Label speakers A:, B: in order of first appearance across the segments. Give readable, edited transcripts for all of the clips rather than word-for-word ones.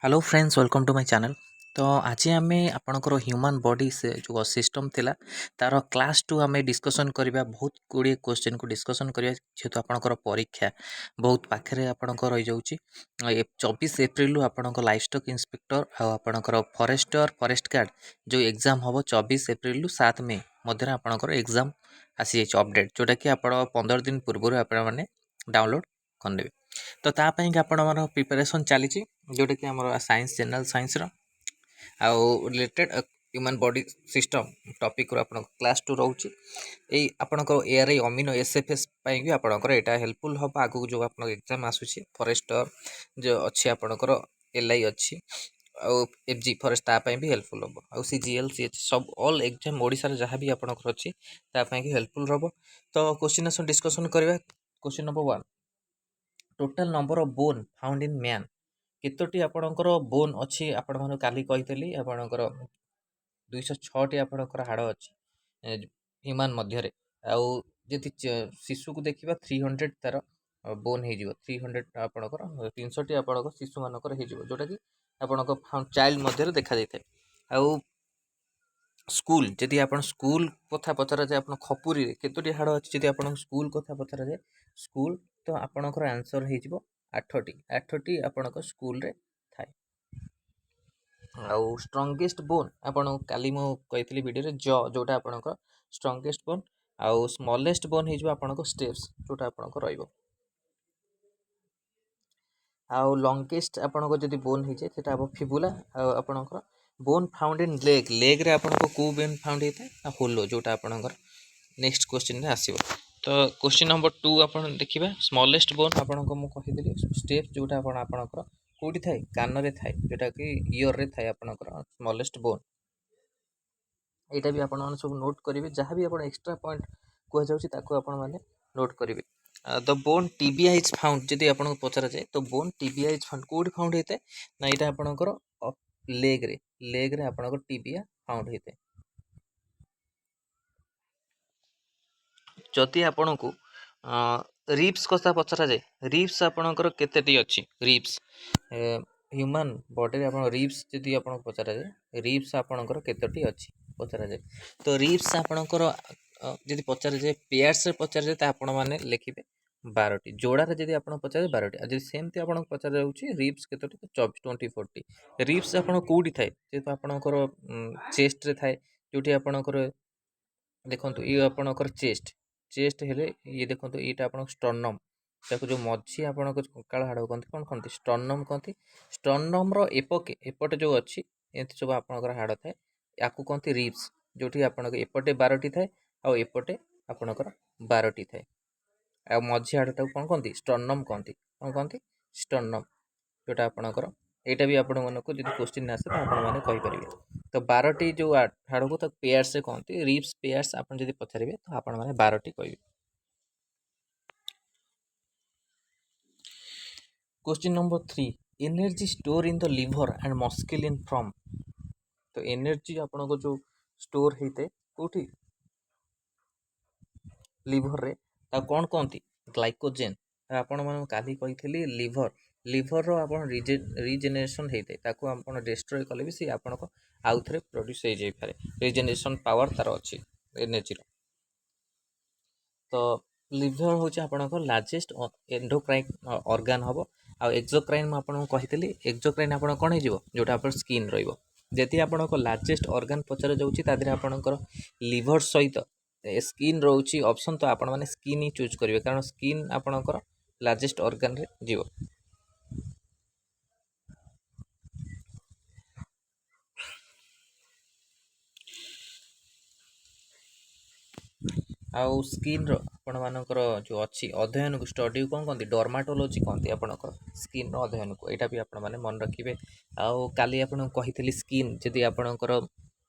A: Hello friends welcome to my channel. तो आज आम आपणकर ह्यूमन बॉडी से जो सिस्टम थिला तार क्लास 2 आम डिस्कसन करबा बहुत गुड़िए क्वेश्चन को डिस्कसन करबा जेहेतु आपणकर परीक्षा बहुत पाखे आपणकर रही जाउची 24 एप्रिल आपणकर लाइफ स्टॉक इंस्पेक्टर आपणकर फॉरेस्टर फॉरेस्ट गार्ड जो एग्जाम हम 24 एप्रिल 7 मे मध्य आपणकर एग्जाम आसी जाइए अपडेट जोटा कि आप 15 दिन पूर्व आपण मैंने डाउनलोड करनेबे। तो तापाई आपण मन प्रिपेरेसन चली जोटा कि आम साइंस जनरल साइंस आउ related human body system topic रो आपण क्लास 2 रोची एई आपणकर एआरआई अमीनो एसएफएस पई भी आपणकर एटा हेल्पफुल हो आगु जो आपण एग्जाम आसुची फॉरेस्टर जो अच्छी आपणकर एलआई अच्छी आउ एफजी फॉरेस्ट तापाई भी हेल्पफुल हो आउ सीजीएल सीएच सब ऑल एग्जाम ओडिसा रे जहां भी आपणकर अच्छी तापाई कि हेल्पफुल रहबो। तो क्वेश्चन आंसर डिस्कशन करबा। Question number 1 total number of bone found in man केतोटी आपणकर बोन अच्छी आपण माने काली कहितली आपणकर 206 टी आपणकर हाड़ अच्छी ह्यूमन मध्य रे आउ जति शिशु को देखिबा 300 तार बोन हे जिवो 300 आपणकर 300 टी आपणकर शिशु मानकर हे जिवो जोटा कि आपणकर चाइल्ड मध्य रे देखा जाय आउ स्कूल जदि आपण स्कूल कथा पचरा जाए आपण खपुरी केतोटी हाड़ अच्छी जदि आपण स्कूल कथा पचरा जाए स्कूल तो आपणकर आंसर हे जिवो 8टी आपणकर स्कूल रे थाए। आउ स्ट्रंगेस्ट बोन आपण काली मु कहितली वीडियो रे जोटा आपणकर स्ट्रंगेस्ट बोन आउ स्मॉलेस्ट बोन हे जिवो आपणकर स्टेप्स जोटा आपणकर रहइबो। आउ लॉन्गेस्ट आपणकर जदि बोन हे जे सेटा अब फिबुला आपणकर बोन फाउंड इन लेग रे आपणकर को बोन फाउंड हेता होलो जोटा आपणकर नेक्स्ट क्वेश्चन रे आसीबो। तो क्वेश्चन नंबर 2 आपण देखिबा स्मॉलेस्ट बोन आपणकर मु कहितली स्टेप जोटा आपणकर कोठी थाए कान रे थाए जोटा कि ईयर रे थाए आपणकर स्मॉलेस्ट बोन एटा भी आपण माने सब नोट करिवे जहां भी आपण एक्स्ट्रा पॉइंट को जाउची ताको आपण माने नोट करिवे। The bone tibia is found जदि आपण पचरा जाए तो बोन टीबिया इज फाउंड कोठी फाउंड हेते ना एटा आपणकर लेग रे आपणकर टीबिया फाउंड हेते। जदि आपण को रिप्स कथा पचरा जाए रिप्स आपणकर केतेटी अछि रिप्स ह्यूमन बॉडी रे आपण रिप्स जदि आपण पचरा जाए रिप्स आपणकर केतेटी अछि पचरा जाए तो रिप्स आपणकर जदि पचरा जाए पेयर्स रे पचरा जाए त आपण माने लिखिबे 12टी जोड़ा रे जदि आपण पचरा 12टी जदि सेमती आपण पचरा जाउची रिप्स केतेटी 24 टी रिप्स आपण कोडी थाए जेतो आपणकर चेस्ट रे थाए जोटी आपणकर देखंतु ई आपणकर चेस्ट चेस्ट हेले ये देखंतु एटा आपण स्टर्नम ताको जो मझी आपण कंकाल हाड़ कहते कौन कहते स्टर्नम कहते स्टर्नम रो एपटे जो अच्छी एमती सब आपणकर हाड़ थाए याकू कहते रिप्स जोटी आपणकर एपटे 12टी थाए आ एपटे आपणकर 12टी थाए आ मझी हाड़टा कौन कहते स्टर्नम कहते कौन कहते स्टर्नम जोटा आपणकर एटा भी आपण मानको जदि क्वेश्चन आसे तो आपण माने कहि परिबे। तो 12टी जो हाड़ को तो पेयर्स से कहते रिप्स पेयर्स आपण जदि पचारिबे तो आपण माने 12टी कहिबे। Question number 3 energy store in the liver and muscle in from तो एनर्जी आपण को जो स्टोर हेते कोठी लिवर रे ता कोन कहती ग्लाइकोजेन आपण मन काली कहिथिली लिवर रो आपण रिजेनरेशन हेते ताको आपण डिस्ट्रॉय कले भी से आपण को आउ थरे प्रोड्यूस हे जाई पारे रिजेनरेशन पावर तार अछि एनर्जी रो। तो लिवर हूँ आपंकर लार्जेस्ट एंडोक्राइन ऑर्गन हम आ एक्सोक्राइन मुझे कही एक्सोक्राइन आप कौन हो जोटा आप स्किन रही आप लार्जेस्ट ऑर्गन पचार जाऊँगी आपंकर लिवर सहित स्किन रोचे ऑप्शन तो आपण मैंने स्किन ही चूज करेंगे कारण स्किन आपंकर लार्जेस्ट ऑर्गन रे जीव। आउ स्किन आपण मानकर जो अच्छी अध्ययन को स्टडी कौन कहते डर्माटोलोजी कहते आपंकर स्किन अध्ययन को यहाँ भी आपण मैंने मन रखिए। आउ काली आपन कही स्किन जदि आपणकर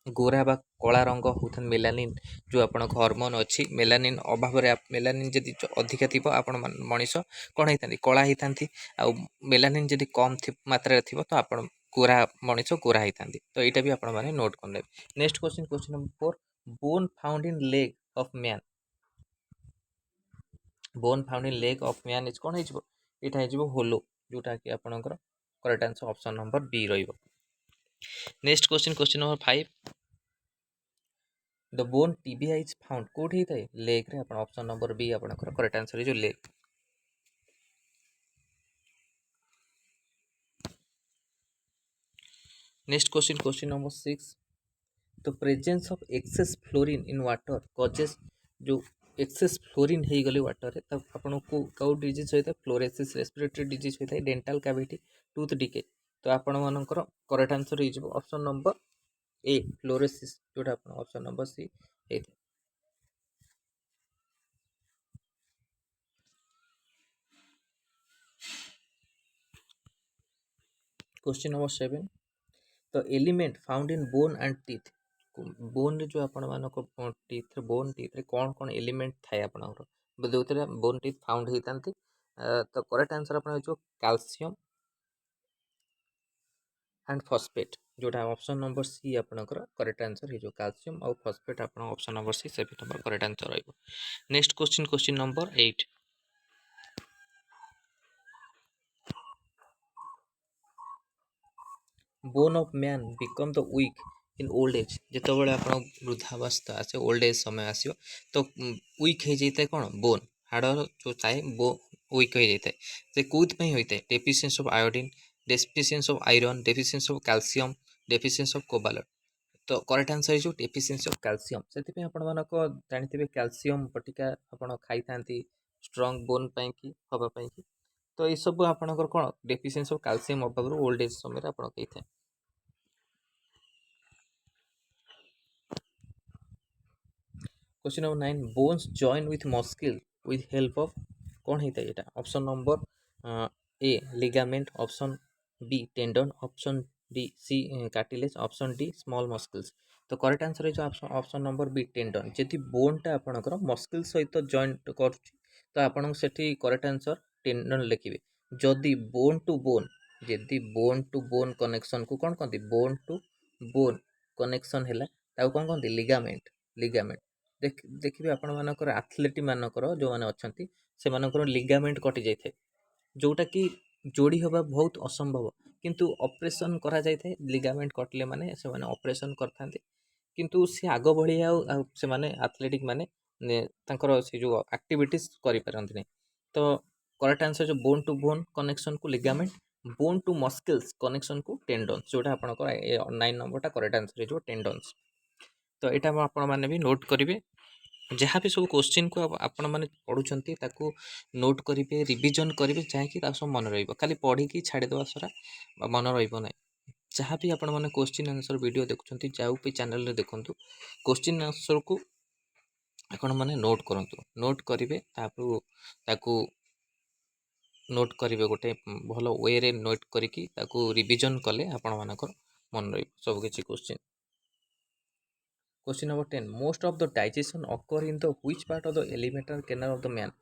A: गोरा बा कला रंग होता मेलानिन जो आपण हॉर्मोन अच्छी मेलानिन अभाव मेलानिन जदि अधिका थी आपण मनीष कौन होता कला होता आउ मेलानिन जदि कम मात्रा थी तो आप गोरा मनीष गोरा होता तो यहाँ भी आपण मैंने नोट कर ले। Next question question number 4 bone found in leg of man bone found in leg of man is कौन हो होलो जोटा कि आपणकर correct answer option number B रहिबो। Next question number 5, the bone tibia is found कोठी थाए लेग रे अपन ऑप्शन नंबर बी आपनकर correct answer is leg. Next question number 6, the presence of excess fluorine in water causes जो access fluorine हो गले water रे तब आपन को काउ डिजीज होता है फ्लोरोसिस रेस्पिरेटरी डिजीज होता है डेंटल कैविटी टूथ डिके। तो आपण मानकर करेक्ट आंसर हो ऑप्शन नंबर ए फ्लोरोसिस जोटा आपण ऑप्शन नंबर सी है। Question number 7, the element found in bone and teeth bone रे जो आपण मानको टीथ बोन टीथ रे कौन कौन एलिमेंट थाए आपनकर जो बोन टीथ फाउंड होता तो करेक्ट आंसर आपण हो कैल्शियम एंड फॉस्फेट जोटा ऑप्शन नंबर सी आपनकर करेक्ट आंसर हो कैल्शियम और फॉस्फेट आपण ऑप्शन नंबर सी से नंबर करेक्ट आंसर रहिबो। Next question number 8, bone of man become the weak in old age जिते बड़े आप वृद्धावस्था आसे ओल्ड एज समय आसो तो वीक हो जाता है कौन बोन हाड़ जो थाए बो वीक हो जाता है से कौन होता है deficiency of iodine deficiency of iron deficiency of calcium deficiency of cobalt. तो करेक्ट आंसर हो डेफिशिएंसी ऑफ कैल्शियम से आपको जानते कैल्शियम बटिका आप खाई था स्ट्रंग बोन कि हवापाई कि तो ये सब आपंकर कौन डेफिशिएंसी ऑफ कैल्शियम अभाव ओल्ड एज समय आप कही था। Question number 9, bones join with muscle with help of कौन होता है ये option number A ligament option B tendon option D C cartilage option D small muscles. तो करेक्ट आंसर है ऑप्शन नंबर बी टेंडन जदि बोनटा आपंकर मस्किल सहित जॉइंट कर तो आपन से करेक्ट आंसर टेंडन लिखिए। जदि बोन टू बोन जदि बोन टू बोन कनेक्शन को कौन कहते बोन टू बोन कनेक्शन है कौन कहते लिगामेंट लिगामेंट देखिए आपण मानकर आथलेट मानकर जो मैंने अच्छा से लिगामेंट कटि जाए जोटा कि जोड़ी हवा बहुत असंभव किंतु ऑपरेशन करा जाए थे लिगामेंट कटले माने से माने ऑपरेशन करथांते किंतु से आग बढ़िया से माने एथलेटिक माने तांकर से जो एक्टिविटीज करि पारंती नहीं। तो करेक्ट आंसर जो बोन टू बोन कनेक्शन को लिगामेंट बोन टू मस्किल्स कनेक्शन को टेंडन्स जोटा आपनकर 9 नंबरटा करेक्ट आंसर जो टेंडन्स। तो यहाँ आपण मैंने भी नोट करेंगे जहाँ भी सब क्वेश्चन को आपण मैंने पढ़ुंट ताकू नोट करेंगे रिविजन करेंगे जहाँकि सब मन रही पढ़ी छाड़देवा सारा मन रहा जहाँ भी आपण मैंने क्वेश्चन आंसर वीडियो देखुं जो भी चैनल देखूँ क्वेश्चन आंसर को आपण मैंने नोट करूँ नोट करेंगे ताकू नोट करेंगे गोटे भल वे रे नोट करके रिविजन कले आपण मानकर मन रही सब किसी question. Question number 10. Most of the digestion occur in the which part of the alimentary canal of the man?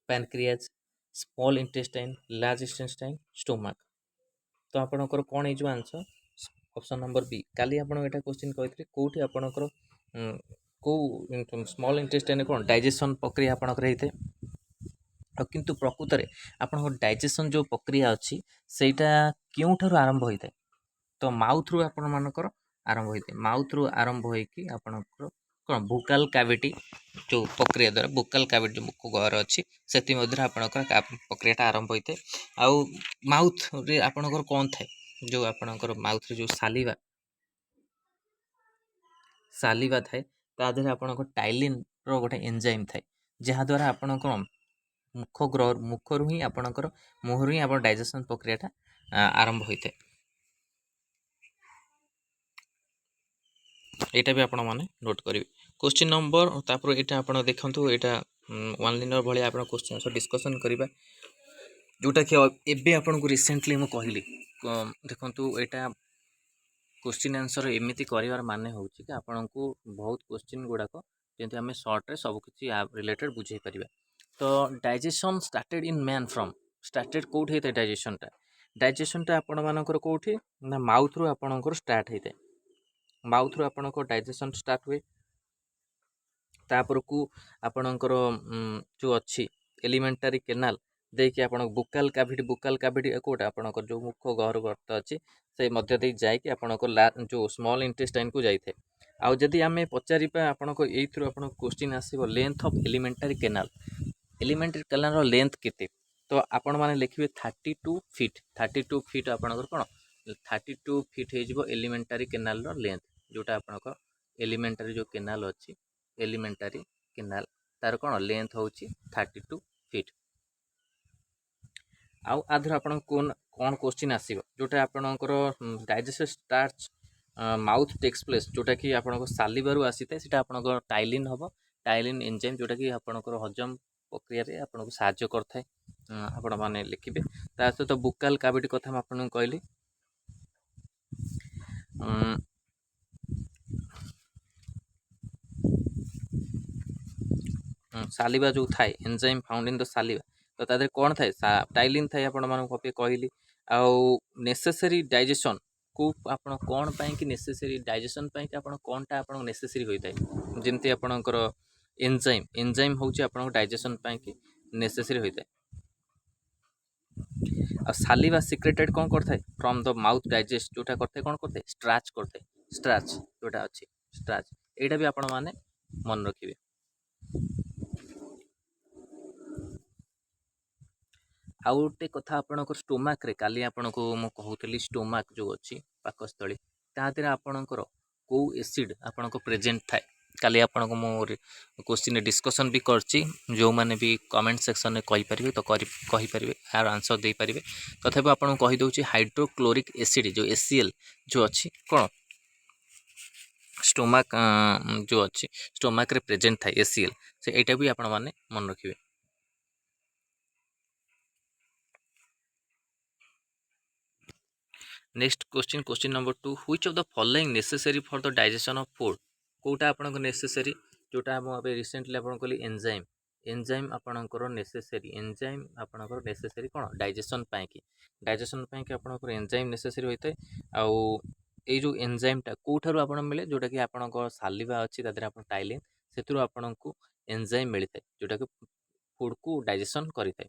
A: Pancreas, small intestine, large intestine, stomach. तो आपणकर कौन है आंसर ऑप्शन नंबर बी काली आपण एटा क्वेश्चन कहते कोठी आपणकर को स्मॉल इंटेस्टाइन कौन डाइजेशन प्रक्रिया आपणकर होते किंतु प्रकृत में आपन डाइजेशन जो प्रक्रिया अच्छी सेटा क्यों आरंभ होता है तो माउथ रु आपण मानकर आरंभ होते माउथ रु आरंभ होगी आपणकर कौन भोकाल कैविटी जो प्रक्रिया द्वारा भोकाल कैविटी मुख घर अच्छी से आपणकर प्रक्रिया आरंभ होते आउ माउथ रे आपणकर कौन थाए जो आपणकर माउथ रे जो सालिवा सालिवा थाए ता देहरे आपणकर टाइलिन रो गोटे एंजाइम थाए जहाँ द्वारा आपणकर मुखर ही आपणकर मुहर ही आप डाइजेशन प्रक्रिया आरंभ होता है। यहाँ भी आपण मैंने नोट करेंगे क्वेश्चन नंबर तापर यहाँ आप देखो यहाँ वन लाइनर भाई आप क्वेश्चन डिस्कसन करवा जोटा कि एबे आपन को रिसेंटली मु कहली देखो यहाँ क्वेश्चन आंसर एमती कर माने हो कि आपन को बहुत क्वेश्चन गुड़ाक जमी आम सर्ट्रे सबकि रिलेटेड बुझे पार। तो digestion started in man from started कौट होता है डाइजेशनटा आपण मानकर कौटी ना माउथ रु आपणकर स्टार्ट होता है माउथ रु आपणकर डाइजेशन स्टार्ट हुए तापर को आपणकर जो अच्छी एलिमेंटारी केनाल ଦେଇକି ଆପଣଙ୍କ ବୁକାଲ କାଭିଟି କୋଉଟା ଆପଣଙ୍କର ଯେଉଁ ମୁଖ ଗହ୍ୱର ଗର୍ତ୍ତ ଅଛି ସେଇ ମଧ୍ୟ ଦେଇ ଯାଇକି ଆପଣଙ୍କ ଯେଉଁ ସ୍ମଲ୍ ଇଣ୍ଟେଷ୍ଟାଇନ୍କୁ ଯାଇଥାଏ। ଆଉ ଯଦି ଆମେ ପଚାରିବା ଆପଣଙ୍କ ଏଇଥିରୁ ଆପଣଙ୍କ କ୍ୱେଶ୍ଚିନ୍ ଆସିବ length of elementary canal. Elementary କେନାଲର ଲେନ୍ଥ କେତେ? ତ ଆପଣମାନେ ଲେଖିବେ 32 ଫିଟ୍। 32 ଫିଟ୍ ଆପଣଙ୍କର କ'ଣ 32 ଫିଟ୍ ହେଇଯିବ ଏଲିମେଣ୍ଟାରୀ କେନାଲର ଲେନ୍ଥ, ଯେଉଁଟା ଆପଣଙ୍କ ଏଲିମେଣ୍ଟାରୀ ଯେଉଁ କେନାଲ ଅଛି ଏଲିମେଣ୍ଟାରୀ କେନାଲ ତାର କ'ଣ ଲେନ୍ଥ ହେଉଛି 32 ଫିଟ୍। ଆଉ ଆଧର ଆପଣଙ୍କୁ କ'ଣ କ୍ୱେଶ୍ଚିନ୍ ଆସିବ ଯେଉଁଟା ଆପଣଙ୍କର digestion start mouth takes place, ଯେଉଁଟାକି ଆପଣଙ୍କ ସାଲିବାରୁ ଆସିଥାଏ ସେଇଟା ଆପଣଙ୍କର ଟାଇଲିନ୍ ହେବ। ଟାଇଲିନ୍ ଏନ୍ଜାଇମ୍ ଯେଉଁଟାକି ଆପଣଙ୍କର ହଜମ ପ୍ରକ୍ରିୟାରେ ଆପଣଙ୍କୁ ସାହାଯ୍ୟ କରିଥାଏ। ଆପଣମାନେ ଲେଖିବେ। ତା ସହିତ ବୁକାଲ କାଭିଟି କଥା ମୁଁ ଆପଣଙ୍କୁ କହିଲି। ସାଲିବା ଯେଉଁ ଥାଏ ଏନ୍ଜାଇମ୍ ଫାଉଣ୍ଡ ଇନ୍ ଦ ସାଲିବା, ତ ତା ଦେହରେ କ'ଣ ଥାଏ ଟାଇଲିନ୍ ଥାଏ ଆପଣମାନଙ୍କୁ କହିଲି। ଆଉ ନେସେସରୀ ଡାଇଜେସନ୍ ଆପଣ କ'ଣ ପାଇଁକି ନେସେସରୀ ଡାଇଜେସନ୍ ପାଇଁକି ଆପଣ କ'ଣଟା ଆପଣଙ୍କ ନେସେସରୀ ହୋଇଥାଏ, ଯେମିତି ଆପଣଙ୍କର ଏନ୍ଜାଇମ୍ ହେଉଛି ଆପଣଙ୍କ ଡାଇଜେସନ୍ ପାଇଁକି ନେସେସରୀ ହୋଇଥାଏ। ଆଉ ସାଲିବା ସିକ୍ରେଟେଡ୍ କ'ଣ କରିଥାଏ ଫ୍ରମ୍ ଦ ମାଉଥ୍ ଡାଇଜେଷ୍ଟ, ଯେଉଁଟା କରିଥାଏ କ'ଣ କରିଥାଏ ଷ୍ଟ୍ରାଚ୍ କରିଥାଏ। ଷ୍ଟ୍ରାଚ୍ ଯେଉଁଟା ଅଛି ଷ୍ଟ୍ରାଚ୍, ଏଇଟା ବି ଆପଣମାନେ ମନେ ରଖିବେ। ଆଉ ଗୋଟେ କଥା ଆପଣଙ୍କର ଷ୍ଟୋମାକ୍ରେ, କାଲି ଆପଣଙ୍କୁ ମୁଁ କହୁଥିଲି ଷ୍ଟୋମାକ୍ ଯେଉଁ ଅଛି ପାକସ୍ଥଳୀ, ତା ଦେହରେ ଆପଣଙ୍କର କେଉଁ ଏସିଡ଼୍ ଆପଣଙ୍କ ପ୍ରେଜେଣ୍ଟ ଥାଏ। କାଲି ଆପଣଙ୍କୁ ମୁଁ କ୍ୱେଶ୍ଚିନ୍ରେ ଡିସ୍କସନ୍ ବି କରିଛି, ଯେଉଁମାନେ ବି କମେଣ୍ଟ ସେକ୍ସନ୍ରେ କହିପାରିବେ ତ କହିପାରିବେ, ଏହାର ଆନ୍ସର୍ ଦେଇପାରିବେ। ତଥାପି ଆପଣଙ୍କୁ କହିଦେଉଛି ହାଇଡ୍ରୋକ୍ଲୋରିକ୍ ଏସିଡ଼୍ ଯେଉଁ HCl ଯେଉଁ ଅଛି କ'ଣ ଷ୍ଟୋମାକ୍ ଯେଉଁ ଅଛି ଷ୍ଟୋମାକ୍ରେ ପ୍ରେଜେଣ୍ଟ ଥାଏ HCl, ସେ ଏଇଟା ବି ଆପଣମାନେ ମନେ ରଖିବେ। Next question number 2, which of the following necessary for the digestion of food. କେଉଁଟା ଆପଣଙ୍କ ନେସେସରୀ, ଯେଉଁଟା ମୁଁ ଏବେ ରିସେଣ୍ଟଲି ଆପଣଙ୍କୁ କହିଲି ଏନ୍ଜାଇମ୍ ଆପଣଙ୍କର ନେସେସରୀ, ଆପଣଙ୍କର ନେସେସରୀ କ'ଣ ଡାଇଜେସନ୍ ପାଇଁକି ଆପଣଙ୍କର ଏନ୍ଜାଇମ୍ ନେସେସରୀ ହୋଇଥାଏ। ଆଉ ଏଇ ଯେଉଁ ଏନ୍ଜାଇମ୍ଟା କେଉଁଠାରୁ ଆପଣ ମିଳେ, ଯେଉଁଟାକି ଆପଣଙ୍କ ସାଲିବା ଅଛି ତା ଦେହରେ ଆପଣ ଟାଇଲିନ୍, ସେଥିରୁ ଆପଣଙ୍କୁ ଏନ୍ଜାଇମ୍ ମିଳିଥାଏ ଯେଉଁଟାକି ଫୁଡ଼କୁ ଡାଇଜେସନ୍ କରିଥାଏ।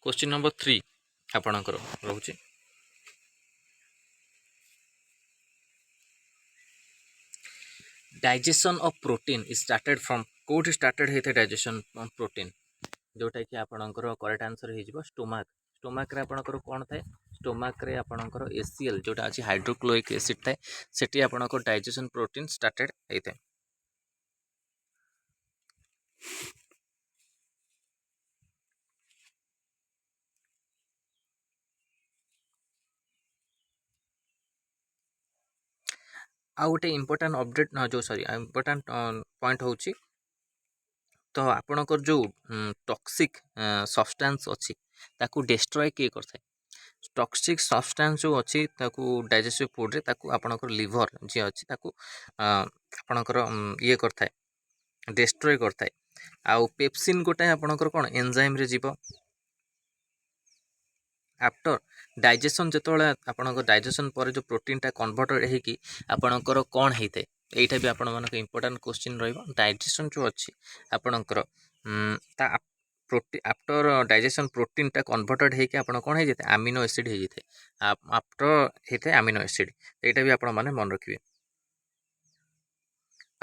A: କ୍ୱେଶ୍ଚିନ୍ ନମ୍ବର 3 ଆପଣଙ୍କର ରହୁଛି, digestion of protein is started from, କେଉଁଠି ଷ୍ଟାର୍ଟେଡ୍ ହେଇଥାଏ ଡାଇଜେସନ୍ ଅଫ୍ ପ୍ରୋଟିନ୍, ଯେଉଁଟାକି ଆପଣଙ୍କର କରେକ୍ଟ ଆନ୍ସର୍ ହେଇଯିବ ଷ୍ଟୋମାକ୍ରେ ଆପଣଙ୍କର କ'ଣ ଥାଏ, ଷ୍ଟୋମାକ୍ରେ ଆପଣଙ୍କର HCl ଯେଉଁଟା ଅଛି ହାଇଡ୍ରୋକ୍ଲୋରିକ୍ ଏସିଡ଼୍ ଥାଏ, ସେଠି ଆପଣଙ୍କର ଡାଇଜେସନ୍ ପ୍ରୋଟିନ୍ ଷ୍ଟାର୍ଟେଡ୍ ହେଇଥାଏ। ଆଉ ଗୋଟେ ଇମ୍ପୋର୍ଟାଣ୍ଟ ଅପଡେଟ୍ ଇମ୍ପୋର୍ଟାଣ୍ଟ ପଏଣ୍ଟ ହେଉଛି, ତ ଆପଣଙ୍କର ଯେଉଁ ଟକ୍ସିକ୍ ସବଷ୍ଟାନ୍ସ ଅଛି ତାକୁ ଡେଷ୍ଟ୍ରୟ କିଏ କରିଥାଏ। ଟକ୍ସିକ୍ ସବଷ୍ଟାନ୍ସ ଯେଉଁ ଅଛି ତାକୁ ଡାଇଜେସିଭ୍ ଫୁଡ଼୍ରେ ତାକୁ ଆପଣଙ୍କର ଲିଭର୍ ଯିଏ ଅଛି ତାକୁ ଆପଣଙ୍କର ଇଏ କରିଥାଏ, ଡେଷ୍ଟ୍ରୟ କରିଥାଏ। ଆଉ ପେପ୍ସିନ୍ ଗୋଟେ ଆପଣଙ୍କର କ'ଣ ଏନ୍ଜାଇମ୍ରେ ଯିବ। ଆଫ୍ଟର ଡାଇଜେସନ୍, ଯେତେବେଳେ ଆପଣଙ୍କ ଡାଇଜେସନ୍ ପରେ ଯେଉଁ ପ୍ରୋଟିନ୍ଟା କନଭର୍ଟେଡ଼ ହେଇକି ଆପଣଙ୍କର କ'ଣ ହେଇଥାଏ, ଏଇଟା ବି ଆପଣମାନଙ୍କ ଇମ୍ପୋର୍ଟାଣ୍ଟ କ୍ୱେଶ୍ଚିନ୍ ରହିବ। ଡାଇଜେସନ୍ ଯେଉଁ ଅଛି ଆପଣଙ୍କର ତା ଆଫ୍ଟର ଡାଇଜେସନ୍ ପ୍ରୋଟିନ୍ଟା କନଭର୍ଟେଡ଼ ହେଇକି ଆପଣ କ'ଣ ହେଇଯାଇଥାଏ ଆମିନୋ ଏସିଡ଼୍ ହେଇଯାଇଥାଏ। ଆଫ୍ଟର ହେଇଥାଏ ଆମିନୋ ଏସିଡ଼୍, ଏଇଟା ବି ଆପଣମାନେ ମନେ ରଖିବେ।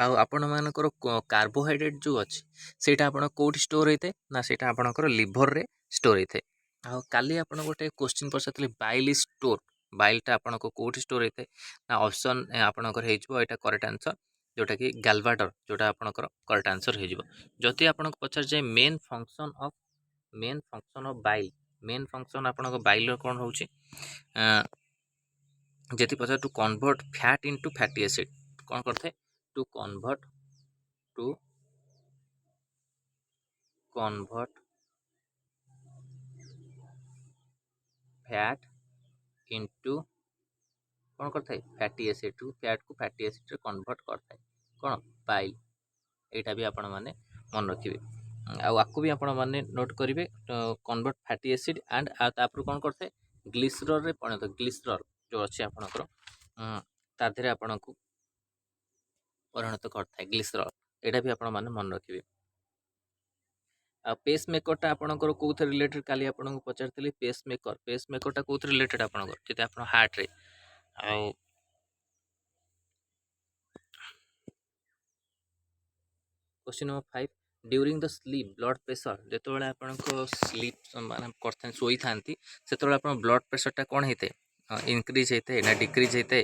A: ଆଉ ଆପଣମାନଙ୍କର କାର୍ବୋହାଇଡ୍ରେଟ୍ ଯେଉଁ ଅଛି ସେଇଟା ଆପଣ କେଉଁଠି ଷ୍ଟୋର୍ ହେଇଥାଏ ନା ସେଇଟା ଆପଣଙ୍କର ଲିଭର୍ରେ ଷ୍ଟୋର୍ ହେଇଥାଏ। ଆଉ କାଲି ଆପଣ ଗୋଟେ କ୍ୱେଶ୍ଚିନ୍ ପଚାରିଥିଲେ ବାଇଲ୍ ଇଜ୍ ଷ୍ଟୋର୍, ବାଇଲ୍ଟା ଆପଣଙ୍କୁ କେଉଁଠି ଷ୍ଟୋର୍ ହେଇଥାଏ ନା ଅପସନ୍ ଆପଣଙ୍କର ହେଇଯିବ ଏଇଟା କରେକ୍ଟ ଆନ୍ସର୍, ଯେଉଁଟାକି ଗାଲଭାଡର, ଯେଉଁଟା ଆପଣଙ୍କର କରେକ୍ଟ ଆନ୍ସର୍ ହେଇଯିବ। ଯଦି ଆପଣଙ୍କୁ ପଚାରିଯାଏ main function of bile, main function ଆପଣଙ୍କ ବାଇଲ୍ର କ'ଣ ରହୁଛି, ଯଦି ପଚାର to convert fat into fatty acid, କ'ଣ କରିଥାଏ ଟୁ କନଭର୍ଟ ଫ୍ୟାଟ୍ ଇଣ୍ଟୁ କ'ଣ କରିଥାଏ ଫ୍ୟାଟି ଏସିଡ଼୍ରୁ ଫ୍ୟାଟ୍କୁ ଫ୍ୟାଟି ଏସିଡ଼୍ରେ କନଭର୍ଟ କରିଥାଏ କ'ଣ ବାଇଲ୍, ଏଇଟା ବି ଆପଣମାନେ ମନେ ରଖିବେ। ଆଉ ଆକୁ ବି ଆପଣମାନେ ନୋଟ୍ କରିବେ, କନଭର୍ଟ ଫ୍ୟାଟି ଏସିଡ଼୍ ଆଣ୍ଡ ତାପରେ କ'ଣ କରିଥାଏ ଗ୍ଲିସରଲ୍ରେ ପରିଣତ, ଗ୍ଲିସରଲ୍ ଯେଉଁ ଅଛି ଆପଣଙ୍କର ତା ଦେହରେ ଆପଣଙ୍କୁ ପରିଣତ କରିଥାଏ ଗ୍ଲିସରଲ୍, एटा भी आपण माने मन रखिबे। आ पेस मेकरटा आपणकर कोउथे रिलेटेड काली आपनको पचारतली पेस मेकरटा कोउथे रिलेटेड आपणकर जति आपण हार्ट रे आ question number 5 during the sleep blood pressure जेतोळे आपनको स्लीप माने करथन सोई थांती सेतोळे आपण ब्लड प्रेशरटा कोन हेते इंक्रीज हेते ना डिक्रीज हेते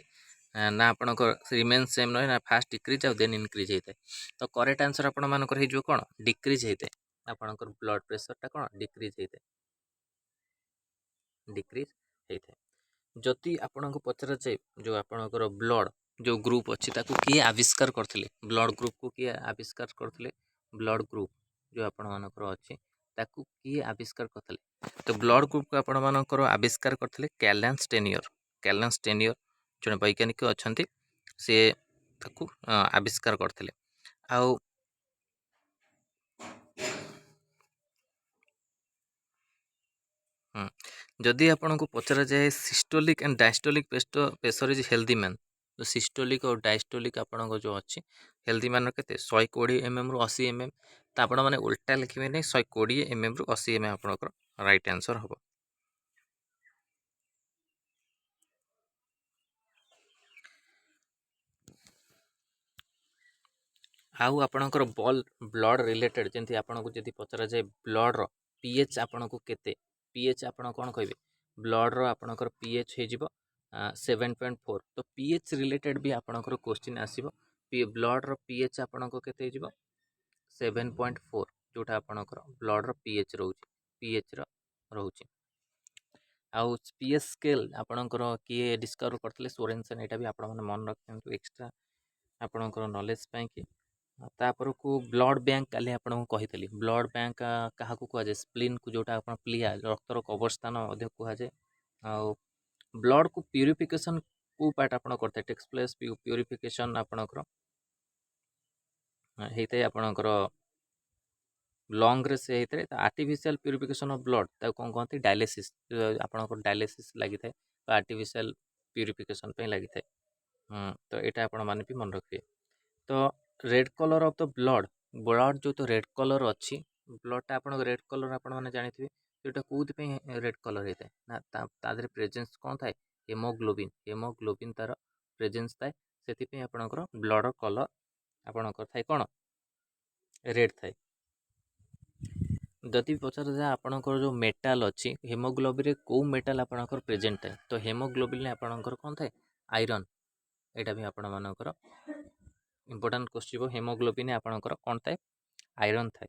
A: ना आपनको रिमेन सेम नय ना फास्ट डिक्रीज आ देन इंक्रीज हेते। तो करेक्ट आंसर आपण मानकर हे जो कोन डिक्रीज हेते आपणकर ब्लड प्रेशरटा कोन डिक्रीज हेते डिक्रीज हेते। जदि आपनको पचरा जाए जो आपणकर ब्लड जो ग्रुप अच्छी ताकू किए आविष्कार करथिले ब्लड ग्रुप को किए आविष्कार करथिले ब्लड ग्रुप जो आपण मानकर अच्छी ताकू किए आविष्कार करथिले तो ब्लड ग्रुप को आपण मानकर आविष्कार करथिले कैलन स्टेनियर जने वैज्ञानिक अछंती से ताकू आविष्कार करथिले। आउ जदि आपको पचरा जाए systolic and diastolic pressure is healthy man तो सिस्टोलिक और डायस्टोलिक आपन जो अच्छी हेल्दी मान के 120 mm रु 80 mm तो आपण मैंने उल्टा लिखे नहीं 120 mm रु 80 mm आपंकर राइट आंसर हम। आउ आपणकर बल ब्लड रिलेटेड जमी आपको जब पचरा जाए ब्लड रो पीएच आपन को केते पीएच आपन कौन कहे ब्लड रो आपणकर पीएच हो 7.4 तो पीएच रिलेटेड भी आपणकर क्वेश्चन आसीबो ब्लड रो पीएच आपन को केते हो 7.4 जोटा आपणकर ब्लड रो पीएच रोचे पीएच रो रोचे। आउ पीएच स्केल आपणकर किए डिस्कवर करथिले सोरेनसन एटा भी आपण मन मन रखते एक्स्ट्रा आपणकर नॉलेज पाई कि तापर को ब्लड बैंक काली आपको कही ब्लड बैंक क्या कहुए स्प्लीन को जोटा आप प्लीहा रक्तर कवर स्थान कहुए आउ ब्लड को प्यूरिफिकेशन को पार्ट आप करते टेक्स प्लेस प्यूरिफिकेशन आपणकर होता है आपणकर लंग रे से होता है आर्टिफिशियल प्यूरिफिकेशन ऑफ ब्लड ताको कौन कहते डायलिसिस आपणकर डायलिसिस लगी था तो आर्टिफिशियल प्यूरिफिकेशन लगी था। तो यहाँ आपण मैंने भी मन रखिए। तो red colour of the blood जो तो रेड कलर अच्छी ब्लडटा आप रेड कलर आपण मैंने जानी जोटा कौन रेड कलर होता है ना तादे प्रेजेन्स कौन थाए हेमोग्लोबिन तार प्रेजेन्स थाए से आपणकर ब्लड कलर आपणकर थाए कौन रेड थाए। जदि पचार जाए आपणकर जो मेटाल अच्छी हेमोग्लोबिन कौ मेटाल आपणकर प्रेजेंट थाए तो हेमोग्लोबिन आपणकर कौन थाए आयरन यहाँ भी आपण मानकर इंपोर्टाट क्वेश्चन हेमोग्लोबिन आपणकर कौन थाए आयरन थाए।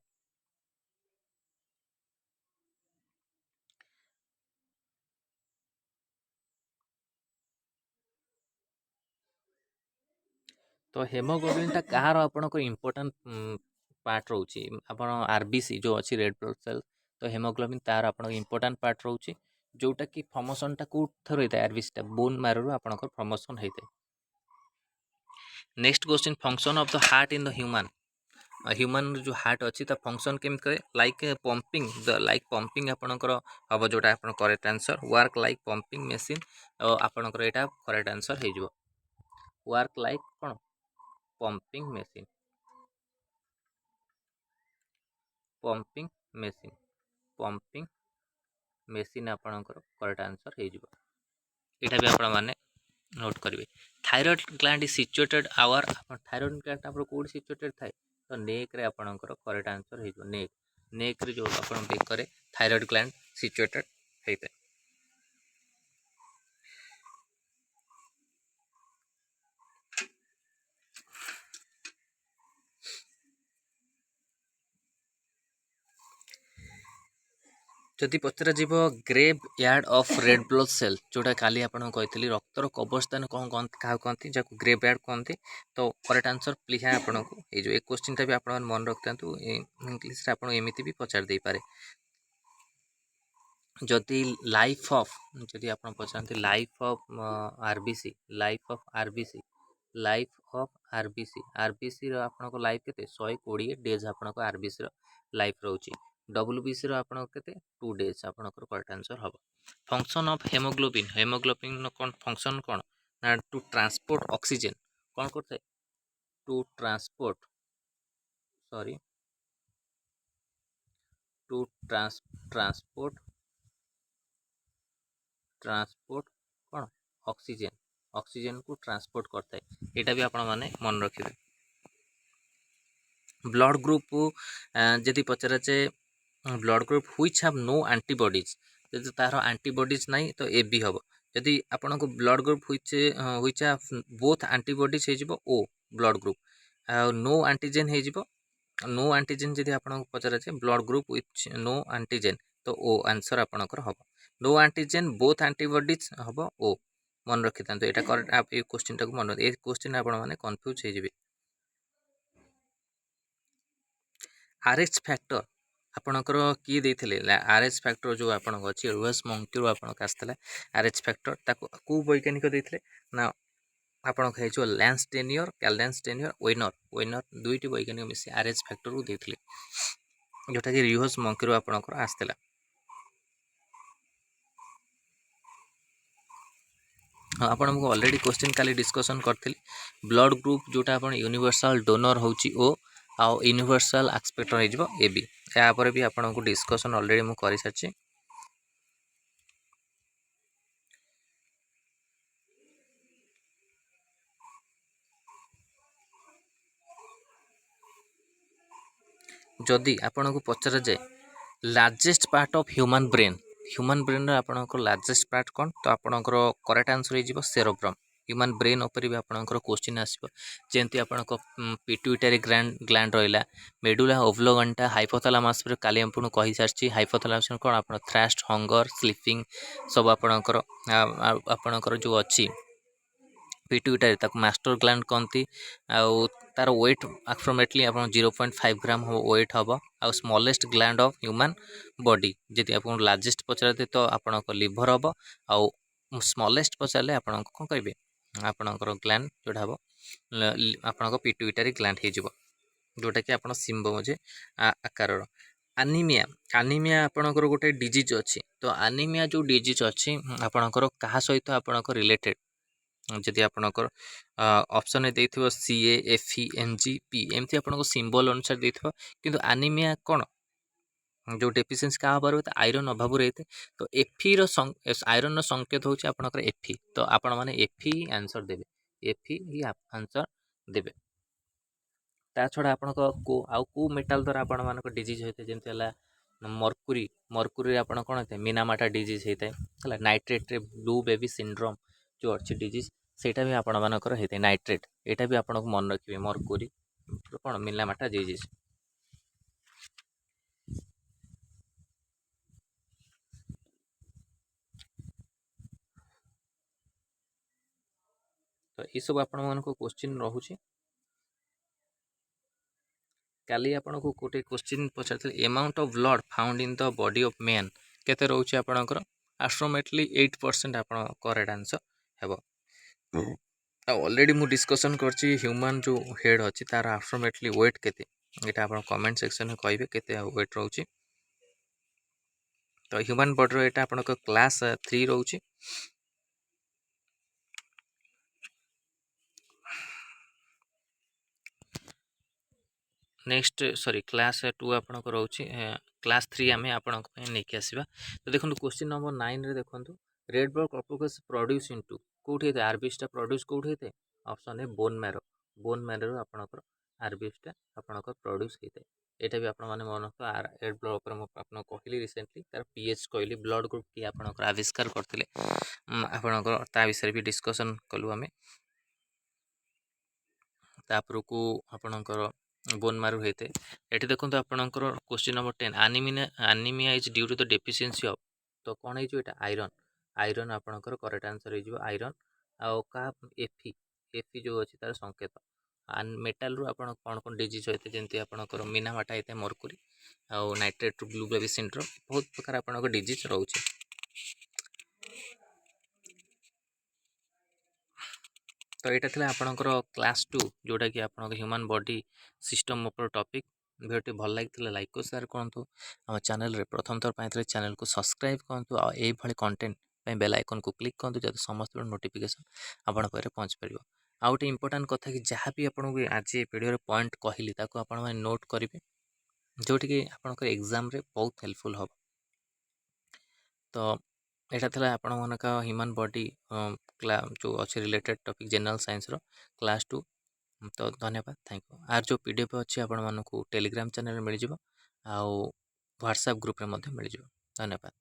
A: तो हेमोग्लोबिन कହାର आपणकर इंपोर्टाट पार्ट रोचे आप आरबीसी जो अच्छी रेड ब्लड सेल तो हेमोग्लोबिन तार आप इंपोर्टाट पार्ट रोचे जोटा कि फर्मेशनटा कौन होता है आरबीसी बोन मारो आपणकर फर्मेशन होता है। Next question function of the heart in the human जो हार्ट अच्छी फंक्शन केम करे लाइक पंपिंग आपणकर हम जोटा आप correct answer work like pumping machine आपणकर यहाँ करेक्ट आंसर हो वर्क लाइक कौन pumping machine pumping machine pumping machine आपणकर करेक्ट आंसर हो यहाँ भी आपण मैंने नोट करेंगे। Thyroid gland is situated our thyroid gland आप कौट सिचुएटेड थाए तो नेक रे आपणकर करेक्ट आंसर हो नेक रे जो आप बेकर थायरॉइड ग्लैंड सिचुएटेड होता है। जदि पचरा जीव graveyard of red blood cell जोटा काली आपको कही रक्तर कब्रस्थान कौन कहते क्या कहते जहाँ ग्रेव यार्ड कहते तो करेक्ट आंसर प्लीहा आपको ये जो एक क्वेश्चन भी आप मन रखता इंग्लीश एमती भी पचार दे पारे। जदि लाइफ ऑफ जदि आप पचारती life of RBC life of RBC आपको लाइफ के 120 डेज आपको आरबीसी लाइफ रोचे डब्ल्यूबीसी आपको के 2 डेज आप करेक्ट आंसर हम। फंक्शन ऑफ हेमोग्लोबिन कौन फंक्शन कौन ना टू ट्रांसपोर्ट ऑक्सीजन कौन करते to transport sorry to transport कौन ऑक्सीजन ऑक्सीजन को ट्रांसपोर्ट करता है यहाँ भी आपण मैंने मन रखिए ब्लड ग्रुप जदि पचराचे blood group which have no antibodies जदि तार एंटीबॉडीज नहीं तो ए बी हम जदि आपण को blood group which have both antibodies हो O blood group no antigen हो नो एंटीजन जदि आपको पचराचे blood group with no antigen तो ओ आंसर आपणकर हम नो एंटीजन बोथ एंटीबॉडीज हम ओ मन रखी था यहाँ करेक्ट ये क्वेश्चन टाक मन ये क्वेश्चन आपण मैंने कन्फ्यूज हो आरएच फैक्टर आपणकर किए देते आरएच फैक्टर जो आप अच्छी लुईस मंकीरू आपको आसला आरएच फैक्टर कौ वैज्ञानिक देते ना आपण कह Landsteiner Landsteiner Wiener Wiener दुईटी वैज्ञानिक मिसी आरएच फैक्टर को देते जोटा कि रिहस मंकीरू आपणकर आसला हाँ आप ऑलरेडी क्वेश्चन काली डिस्कसन करी ब्लड ग्रुप जोटा आप यूनिवर्सल डोनर होची ओ आउ यूनिवर्सल एक्सपेक्टर हो ए बी यापर भी आपको डिस्कसन ऑलरेडी मुझे कर सारी जदि आपन को पचरा जाए largest part of human brain आपनकर लार्जेस्ट पार्ट कौन तो आपनकर करेक्ट आंसर हो सेरोब्रम ह्यूमन ब्रेन उपर भी आपनकर क्वेश्चन आसो जमी आपन पिट्यूटरी ग्लैंड रहा मेडुला ओब्लोगंटा हाइपोथैलेमस काली आपको कही सारी हाइपोथैलेमस कौन आप थ्रस्ट हंगर स्लीपिंग सब आपनकर जो अच्छी पिट्यूटरी ताको मास्टर ग्लैंड कहती आउ तार वेट अप्रोक्सीमेटली आप 0.5 ग्राम वेट हम आउ smallest gland of human body जदि आप लार्जेस्ट पचारे तो आपण लिवर हम आउ स्मॉलेस्ट पचारे आप कौन करेंगे आपणकर ग्लैंड जोटा हम आपण पिट्यूटरी ग्लैंड हो जोटा कि आप सिम्बोजे आकार आनीमिया आनीमिया आपणकर गोटे डिजीज अच्छी तो आनीमिया जो डिजीज अच्छी आपणकर क्या सहित आपणकर रिलेटेड जदि आपणकर ऑप्शन देथिबो CAFENGP एमती आपनको सिंबल अनुसार देथिबो किंतु एनीमिया कोन जो डेफिशिएंसी का हबार होता आयरन अभाव रहते तो एफी रो आयरन रो संकेत होची आपनकर एफी तो आपण माने एफी आंसर देबे एफी ही आंसर देबे ता छडा आपनको को आउ को मेटल द्वारा आपण मानको डिजीज होते जेमते हला मर्कुरी मर्कुरी आपण कोन होते मिनामाटा डिजीज होते हला नाइट्रेट रे ब्लू बेबी सिंड्रोम जो अच्छी डिजीज सेटा भी आपण मानकर होते नाइट्रेट एटा भी आपण मन रखिबे मर्कुरी कौन मिनामाटा डिजीज तो ये सब आपण मानको क्वेश्चन रहूची काली आपण को गोटे क्वेश्चन पचारथिले amount of blood found in the body of man केते रहउची आपणकर एस्ट्रोमेटली 8% आपण करेक्ट आंसर हेबो ऑलरेडी मु डिस्कशन करछि ह्यूमन जो हेड अछि तार एस्ट्रोमेटली वेट केते एटा आपण कमेंट सेक्शन में कहबे केते वेट रहउची तो ह्यूमन बॉडी रो एटा आपण क्लास 3 रहउची नेक्स्ट सॉरी क्लास 2 आपण को रहउची क्लास 3 आमे आपण को नेकी आसीबा तो देखंतु क्वेश्चन नंबर 9 रे देखंतु red blood corpus produce into कोठी आरबीएस टा प्रोड्यूस कोठी हेते ऑप्शन है बोन मैरो रो आपण को आरबीएस टा आपण को प्रोड्यूस हेते एटा भी आपण माने मन को रेड ब्लड ऊपर म आपण कहली रिसेंटली तार पीएच कहली ब्लड ग्रुप की आपण को आविष्कार करथिले आपण को ता विषय भी डिस्कशन कलु हमें तापर को आपणकर बोन मारू होते ये देखो आपणकर question number 10 anaemia is due to the deficiency of तो कौन हो आयरन आयरन आपणकर करेक्ट आंसर हो आयरन आउ का एफी एफी जो अच्छी तार संकेत मेटाल रू आपण कौन कौन डिजीज होते जमी आपणकर मीनामाटा होता है मर्कुरी आउ नाइट्रेट ब्लू बेबी सिंड्रोम बहुत प्रकार आपणकर डिजीज रोचे तो यहाँ था आपणकर क्लास 2 जोटा कि आप ह्यूमन बॉडी सिस्टम उपर टॉपिक भिडियो भल लगी लाइक को शेयर करूँ आम चैनल प्रथम थर पाई चैनल को सब्सक्राइब करूँ आई कंटेंट बेल आइकन को क्लिक करूँ जब समस्त नोटिफिकेशन आपण पाखे पहुँच पार ଆଉ ଗୋଟେ ଇମ୍ପୋର୍ଟାଣ୍ଟ କଥା କି ଯାହା ବି ଆପଣଙ୍କୁ ଆଜି ଭିଡ଼ିଓରେ ପଏଣ୍ଟ କହିଲି ତାକୁ ଆପଣମାନେ ନୋଟ୍ କରିବେ, ଯେଉଁଠିକି ଆପଣଙ୍କର ଏକ୍ଜାମରେ ବହୁତ ହେଲ୍ପଫୁଲ୍ ହେବ। ତ ଏଇଟା ଥିଲା ଆପଣମାନଙ୍କ ହ୍ୟୁମାନ୍ ବଡି ଯେଉଁ ଅଛି ରିଲେଟେଡ୍ ଟପିକ୍ ଜେନେରାଲ ସାଇନ୍ସର କ୍ଲାସ୍ 2। ତ ଧନ୍ୟବାଦ, ଥ୍ୟାଙ୍କ ୟୁ। ଆର ଯେଉଁ PDF ଅଛି ଆପଣମାନଙ୍କୁ ଟେଲିଗ୍ରାମ ଚ୍ୟାନେଲରେ ମିଳିଯିବ, ଆଉ ହ୍ୱାଟ୍ସଆପ୍ ଗ୍ରୁପରେ ମଧ୍ୟ ମିଳିଯିବ। ଧନ୍ୟବାଦ।